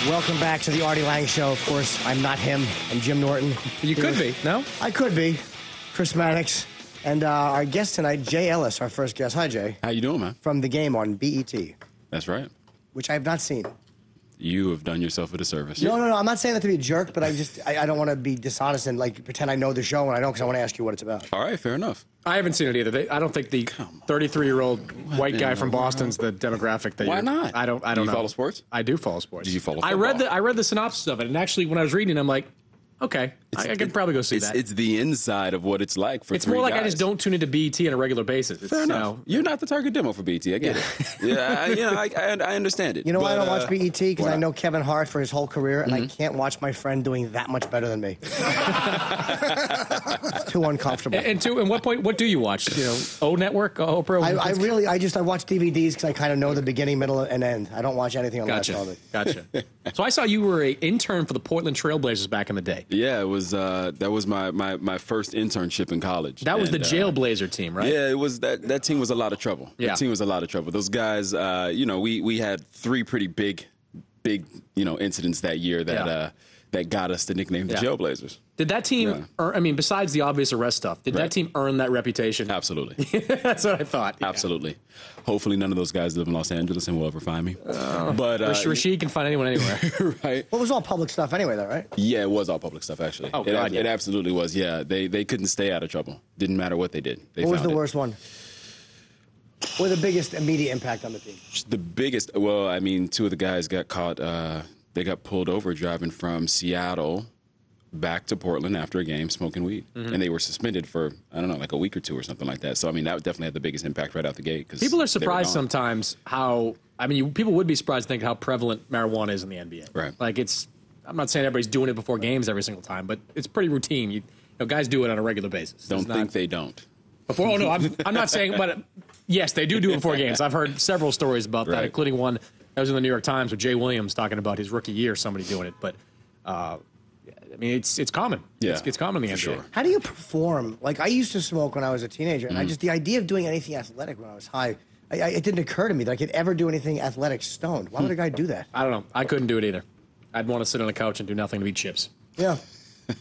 Welcome back to the Artie Lange Show. Of course, I'm not him. I'm Jim Norton. You could be, no? I could be. Chris Mannix. And our guest tonight, Jay Ellis, our first guest. Hi, Jay. How you doing, man? From The Game on BET. That's right. Which I have not seen. You have done yourself a disservice. No. I'm not saying that to be a jerk, but I don't want to be dishonest and like pretend I know the show, and I don't, because I want to ask you what it's about. All right, fair enough. I haven't seen it either. I don't think the 33-year-old white guy from Boston's the demographic that Why not? I don't Do you know. follow sports? I do follow sports. Do you follow football? I read the synopsis of it, and actually when I was reading, I'm like, okay, I could probably go see that. It's the inside of what it's like for It's three more like guys. I just don't tune into BET on a regular basis. It's, Fair enough. You're not the target demo for BET. I get it. Yeah, I understand it. You know why I don't watch BET? Because I why? know Kevin Hart for his whole career, and I can't watch my friend doing that much better than me. It's too uncomfortable. And what do you watch? You know, O Network, Oprah. I watch DVDs because I kind of know the beginning, middle, and end. I don't watch anything on live television. Gotcha. So I saw you were an intern for the Portland Trailblazers back in the day. Yeah, it was. That was my first internship in college. That was the Jailblazer team, right? Yeah, it was. That team was a lot of trouble. Yeah. That team was a lot of trouble. Those guys, we had three pretty big, incidents that year that got us the nickname the Jailblazers. Did that team earn, I mean, besides the obvious arrest stuff, did that team earn that reputation? Absolutely. That's what I thought. Yeah. Absolutely. Hopefully none of those guys live in Los Angeles and will ever find me. But Rashid can find anyone anywhere. Right. Well, it was all public stuff anyway, though, right? Yeah, it was all public stuff, actually. Oh, God, it absolutely was, yeah. They couldn't stay out of trouble. Didn't matter what they did. What was the worst one? Or the biggest immediate impact on the team? The biggest, well, I mean, two of the guys got caught. They got pulled over driving from Seattle back to Portland after a game smoking weed. And they were suspended for, I don't know, like a week or two or something like that. So, I mean, that definitely had the biggest impact right out the gate. People are surprised sometimes how, people would be surprised to think how prevalent marijuana is in the NBA. Right. Like, I'm not saying everybody's doing it before games every single time, but it's pretty routine. Guys do it on a regular basis. Don't think they don't. I'm not saying, but yes, they do it before games. I've heard several stories about that, including one that was in the New York Times with Jay Williams talking about his rookie year, somebody doing it. But, it's common. Yeah, it's common in the NBA. sure. How do you perform? Like, I used to smoke when I was a teenager, and the idea of doing anything athletic when I was high, it didn't occur to me that I could ever do anything athletic stoned. Why would a guy do that? I don't know. I couldn't do it either. I'd want to sit on a couch and do nothing to eat chips. Yeah.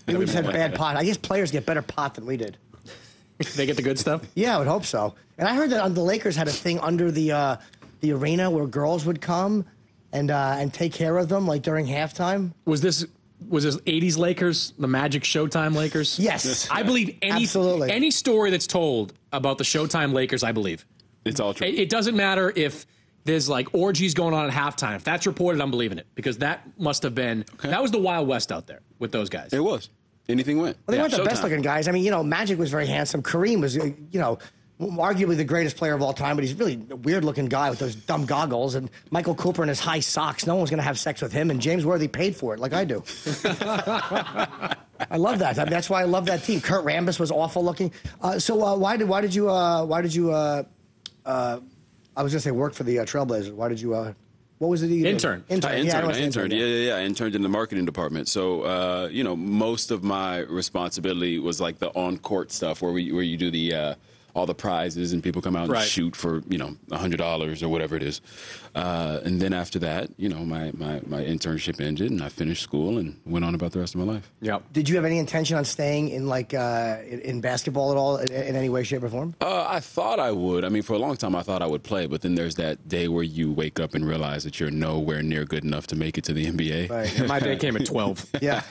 We just had bad pot. I guess players get better pot than we did. They get the good stuff? Yeah, I would hope so. And I heard that the Lakers had a thing under the arena where girls would come and take care of them, like during halftime. Was this 80s Lakers, the Magic Showtime Lakers? Yes. I believe any story that's told about the Showtime Lakers, I believe. It's all true. It doesn't matter if there's like orgies going on at halftime. If that's reported, I'm believing it, because that must have been that was the Wild West out there with those guys. It was. Anything went. Well, they weren't the best looking guys. I mean, Magic was very handsome. Kareem was, arguably the greatest player of all time, but he's really a weird looking guy with those dumb goggles. And Michael Cooper in his high socks. No one was going to have sex with him. And James Worthy paid for it, like I do. I love that. I mean, that's why I love that team. Kurt Rambis was awful looking. So why did you? I was going to say work for the Trailblazers. Why did you? What was it? Intern. I interned. Yeah. I interned in the marketing department. So, most of my responsibility was like the on-court stuff where you do the all the prizes and people come out and shoot for, $100 or whatever it is. And then after that, my internship ended and I finished school and went on about the rest of my life. Yep. Did you have any intention on staying in in basketball at all in any way, shape, or form? I thought I would. I mean, for a long time I thought I would play, but then there's that day where you wake up and realize that you're nowhere near good enough to make it to the NBA. Right. My day came at 12. Yeah.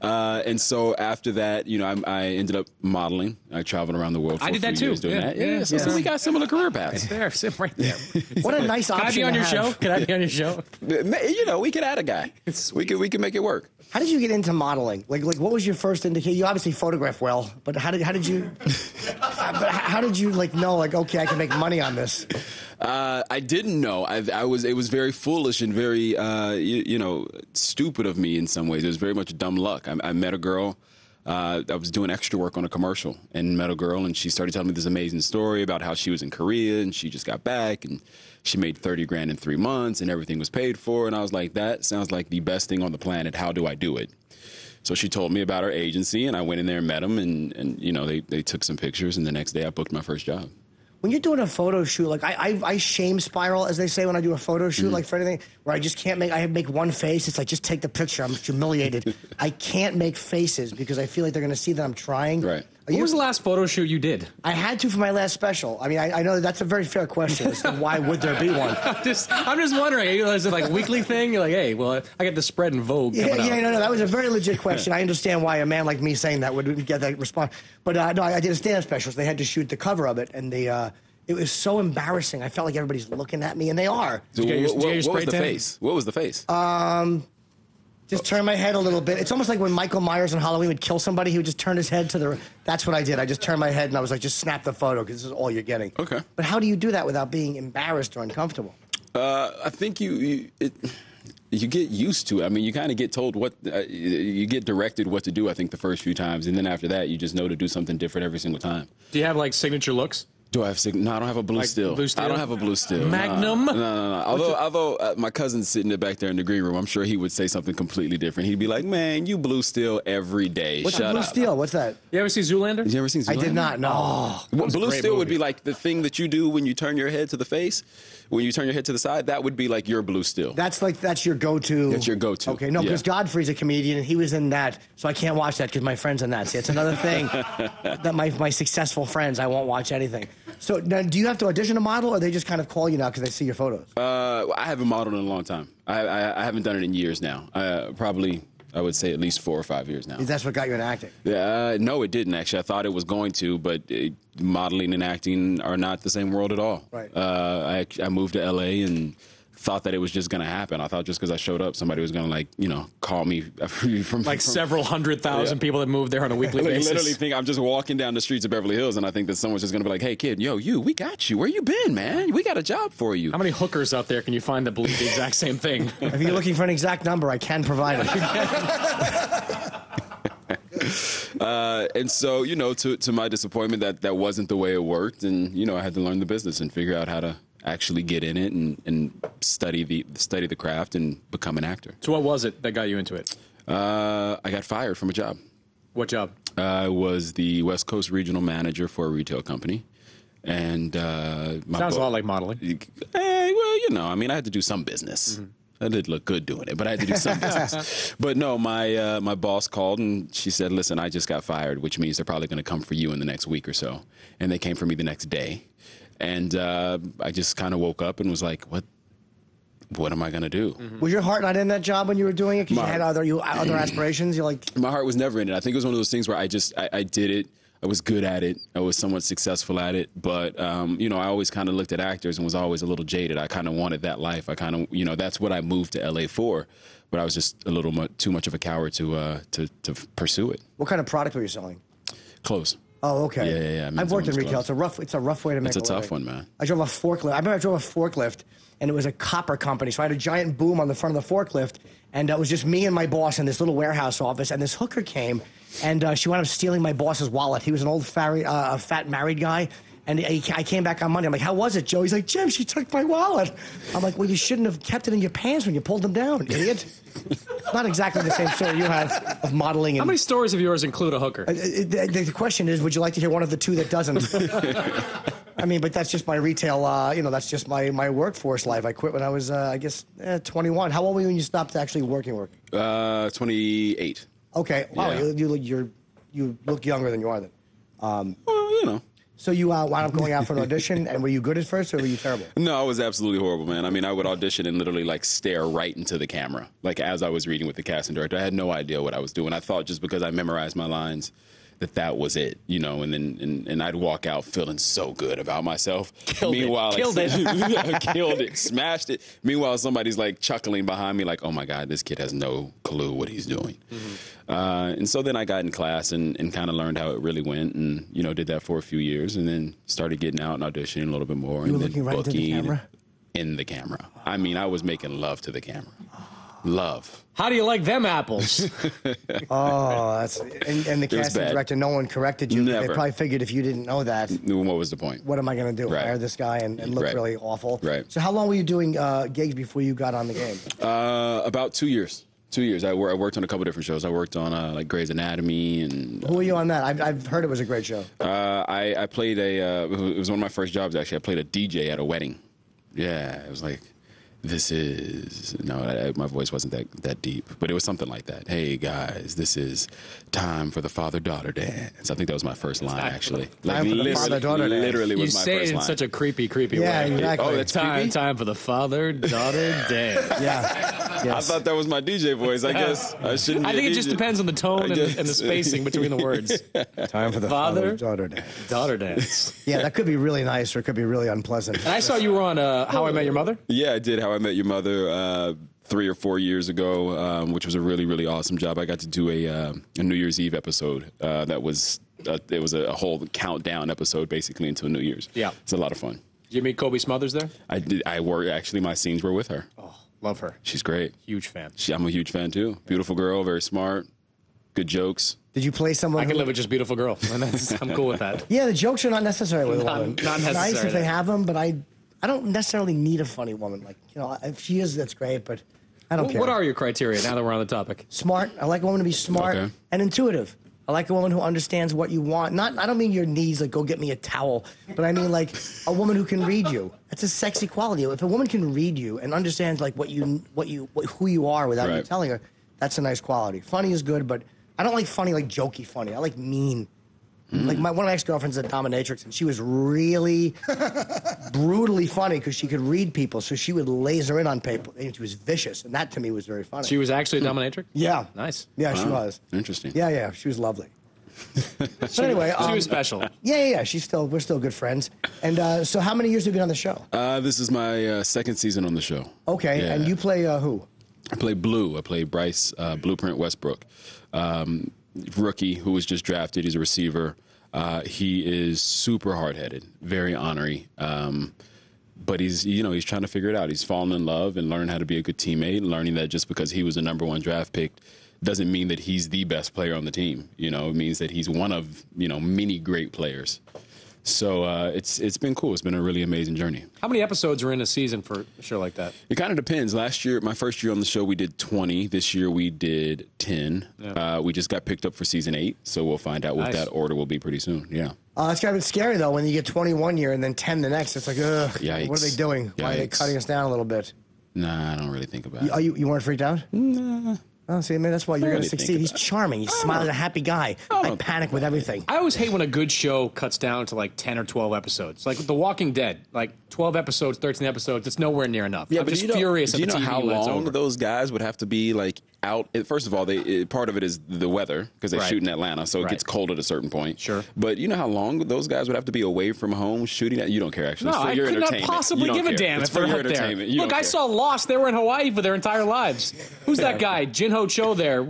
And so after that, I ended up modeling. I traveled around the world for I did that too. Doing that. Yeah. So we got similar career paths. Sit right there. What a nice option. Can I be on your show? Can I be on your show? We could add a guy. We could make it work. How did you get into modeling? Like what was your first indication? You obviously photograph well, but how did you? How did you know? Okay, I can make money on this. I didn't know. It was very foolish and very, stupid of me in some ways. It was very much dumb luck. I met a girl. I was doing extra work on a commercial and met a girl, and she started telling me this amazing story about how she was in Korea and she just got back and she made $30,000 in 3 months and everything was paid for. And I was like, that sounds like the best thing on the planet. How do I do it? So she told me about her agency, and I went in there and met them, and they took some pictures, and the next day I booked my first job. when you're doing a photo shoot, like I shame spiral, as they say, when I do a photo shoot, like for anything, where I just can't make, I make one face. It's like, just take the picture. I'm humiliated. I can't make faces because I feel like they're going to see that I'm trying. Right. What was the last photo shoot you did? I had to for my last special. I mean, I know that's a very fair question. As to why would there be one? I'm just wondering. Is it like a weekly thing? You're like, hey, well, I got the spread in Vogue. Yeah, coming out. no, that was a very legit question. I understand why a man like me saying that would get that response. But no, I did a stand-up special, so they had to shoot the cover of it, and it was so embarrassing. I felt like everybody's looking at me, and they are. So what was the face? What was the face? Just turn my head a little bit. It's almost like when Michael Myers on Halloween would kill somebody, he would just turn his head to the... That's what I did. I just turned my head, and I was like, just snap the photo, because this is all you're getting. Okay. But how do you do that without being embarrassed or uncomfortable? I think you get used to it. I mean, you kind of get told what... you get directed what to do, I think, the first few times, and then after that, you just know to do something different every single time. Do you have, like, signature looks? Do I have No, I don't have a blue steel. Blue steel? I don't have a blue steel. Magnum? No. Although my cousin's sitting there back there in the green room, I'm sure he would say something completely different. He'd be like, "Man, you blue steel every day. What's Shut a blue up." steel? What's that? You ever see Zoolander? You ever seen Zoolander? I did not, no. Well, was a blue great steel would movie. be like the thing that you do when you turn your head to the face. When you turn your head to the side, that would be like your blue steel. That's your go-to. That's your go-to. Okay, no, Yeah. because Godfrey's a comedian, and he was in that, so I can't watch that because my friend's in that. See, it's another thing that my successful friends, I won't watch anything. So now, do you have to audition a model, or they just kind of call you now because they see your photos? I haven't modeled in a long time. I haven't done it in years now. Probably, I would say at least 4 or 5 years now. That's what got you in acting. No, it didn't, actually. I thought it was going to, but modeling and acting are not the same world at all. Right. I moved to L.A. and thought that it was just going to happen. I thought just because I showed up, somebody was going to, like, call me from... Like several 100,000 people that move there on a weekly basis. Literally think I'm just walking down the streets of Beverly Hills, and I think that someone's just going to be like, "Hey, kid, we got you. Where you been, man? We got a job for you." How many hookers out there can you find that believe the exact same thing? If you're looking for an exact number, I can provide it. And so, to my disappointment, that wasn't the way it worked, and I had to learn the business and figure out how to actually get in it and study the craft and become an actor. So what was it that got you into it? I got fired from a job. What job? I was the West Coast regional manager for a retail company, and Sounds a lot like modeling. Well, I mean, I had to do some business. Mm-hmm. I did look good doing it, but I had to do some business. But no, my boss called and she said, "Listen, I just got fired, which means they're probably going to come for you in the next week or so." And they came for me the next day. And I just kind of woke up and was like, what am I going to do? Mm-hmm. Was your heart not in that job when you were doing it? Because you had other aspirations? You're like... My heart was never in it. I think it was one of those things where I did it. I was good at it. I was somewhat successful at it. But, I always kind of looked at actors and was always a little jaded. I kind of wanted that life. I kind of, that's what I moved to L.A. for. But I was just a little too much of a coward to pursue it. What kind of product were you selling? Clothes. Oh, okay. Yeah. I've worked in retail. It's a rough way to make a living. It's a tough one, man. I drove a forklift. I remember I drove a forklift, and it was a copper company. So I had a giant boom on the front of the forklift, and it was just me and my boss in this little warehouse office. And this hooker came, and she wound up stealing my boss's wallet. He was an old fat married guy. And I came back on Monday. I'm like, "How was it, Joe?" He's like, "Jim, she took my wallet." I'm like, "Well, you shouldn't have kept it in your pants when you pulled them down, idiot." Not exactly the same story you have of modeling. How many stories of yours include a hooker? The question is, would you like to hear one of the two that doesn't? I mean, but that's just my retail, that's just my workforce life. I quit when I was, 21. How old were you when you stopped actually working? 28. Okay. Wow, Yeah. you look younger than you are then. Well, So you wound up going out for an audition, and were you good at first, or were you terrible? No, I was absolutely horrible, man. I mean, I would audition and literally stare right into the camera, as I was reading with the casting director. I had no idea what I was doing. I thought just because I memorized my lines that was it, and then I'd walk out feeling so good about myself. Killed Killed it, smashed it. Meanwhile, somebody's chuckling behind me, oh my God, this kid has no clue what he's doing. Mm-hmm. And so then I got in class and kind of learned how it really went, and did that for a few years, and then started getting out and auditioning a little bit more. You were and looking right into the camera? In the camera. I mean, I was making love to the camera. Love. How do you like them apples? Oh, and the casting director, no one corrected you. Never. They probably figured if you didn't know that, what was the point? what am I going to do? Right. Hire this guy and look Right. really awful? Right. So how long were you doing gigs before you got on the game? About 2 years. 2 years. I worked on a couple different shows. I worked on like Grey's Anatomy and. Who were you on that? I've heard it was a great show. I played it was one of my first jobs actually. I played a DJ at a wedding. Yeah, it was like. My voice wasn't that deep, but it was something like that. Hey guys, this is time for the father-daughter dance. I think that was my first line, actually. Time for the father-daughter dance. Literally was my first line. You say it in such a creepy yeah, way. Exactly. Oh, that's creepy? Time for the father-daughter dance. Yeah. Yes. I thought that was my DJ voice. I guess I shouldn't. I think it just depends on the tone and the spacing between the words. Time for the father-daughter dance. Daughter dance. Yeah, that could be really nice or it could be really unpleasant. And I saw you were on How I Met Your Mother. Yeah, I did How I Met Your Mother 3 or 4 years ago, which was a really, really awesome job. I got to do a New Year's Eve episode that was it was a whole countdown episode basically until New Year's. Yeah, it's a lot of fun. Did you meet Kobe Smothers there? I did. Actually, my scenes were with her. Oh, love her. She's great. Huge fan. I'm a huge fan too. Beautiful girl, very smart, good jokes. Did you play someone? I can live with just beautiful girl. I'm cool with that. Yeah, the jokes are not necessary with a woman. Not It's nice necessary. if they have them, but I don't necessarily need a funny woman. Like, if she is, that's great, but I don't care. What are your criteria now that we're on the topic? Smart. I like a woman to be smart and intuitive. I like a woman who understands what you want. I don't mean your needs, like go get me a towel, but I mean like a woman who can read you. That's a sexy quality. If a woman can read you and understands like who you are without you telling her, that's a nice quality. Funny is good, but I don't like funny like jokey funny. I like mean. Like one of my ex-girlfriends is a dominatrix, and she was really brutally funny because she could read people, so she would laser in on people, and she was vicious, and that to me was very funny. She was actually a dominatrix? Yeah. Nice. Yeah, she was. Interesting. Yeah, she was lovely. But anyway, she was special. Yeah. We're still good friends. And so, how many years have you been on the show? This is my second season on the show. Okay, Yeah. and you play who? I play Blue. I play Bryce Blueprint Westbrook. Rookie who was just drafted. He's a receiver. He is super hard-headed, very ornery. But he's trying to figure it out. He's fallen in love and learning how to be a good teammate, learning that just because he was a number 1 draft pick doesn't mean that he's the best player on the team. It means that he's one of, many great players. So it's been cool. It's been a really amazing journey. How many episodes are in a season for a show like that? It kind of depends. Last year, my first year on the show, we did 20. This year, we did 10. Yeah. We just got picked up for season 8, so we'll find out what that order will be pretty soon. Yeah. It's kind of scary, though, when you get 21 year and then 10 the next. It's like, ugh, Yikes. What are they doing? Yikes. Why are they cutting us down a little bit? Nah, I don't really think about it. You weren't freaked out? Nah. Oh, see, maybe that's why you're going to really succeed. He's charming. He's smiling, a happy guy. I panic with everything. I always hate when a good show cuts down to like 10 or 12 episodes. Like The Walking Dead, like 12 episodes, 13 episodes. It's nowhere near enough. Yeah, I'm but just furious at do the you know TV how when it's long over. those guys would have to be like out? First of all, part of it is the weather because they shoot in Atlanta, so it gets cold at a certain point. Sure. But you know how long those guys would have to be away from home shooting that? You don't care, actually. No, It's for I your could not entertainment. possibly You don't give a care. damn It's if they're for your out there. entertainment. You Look, don't I care. saw Lost. They were in Hawaii for their entire lives. Who's that guy? Jinho Cho there.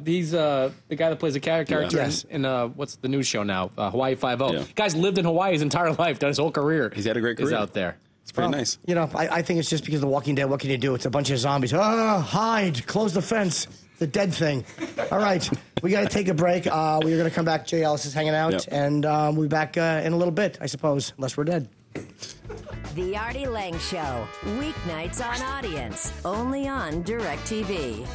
He's the guy that plays a character in what's the news show now? Hawaii Five-0. Yeah. Guy's lived in Hawaii his entire life, done his whole career. He's had a great career. He's out there. It's pretty nice. I think it's just because of The Walking Dead. What can you do? It's a bunch of zombies. Hide. Close the fence. The dead thing. All right. We got to take a break. We're going to come back. Jay Ellis is hanging out. And we'll be back in a little bit, I suppose, unless we're dead. The Artie Lange Show. Weeknights on Audience. Only on DirecTV.